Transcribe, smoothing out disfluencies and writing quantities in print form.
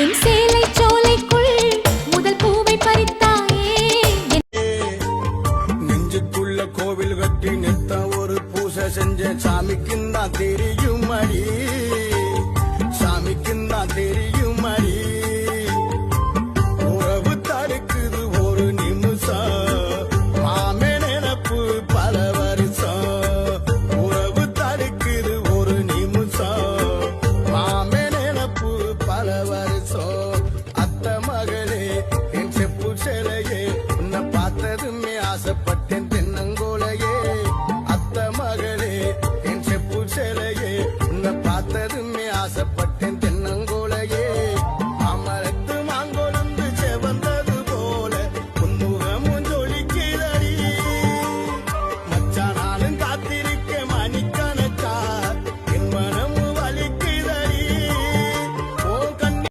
என் சேலை சோலைக்குள் முதல் பூவை பறித்தாயே. நெஞ்சுக்குள்ள கோவில் கட்டி நித்த ஒரு பூசை செஞ்ச சாமிக்குந்தான் தெரியும் அடி, சாமிக்குந்தான் தெரியும் அடி. உறவு தடுக்குது ஒரு நிமிஷம், மாமே நினப்பு பல வருஷம். உறவு தடுக்குது ஒரு நிமிஷம், மாமே நினப்பு பல வருஷம்.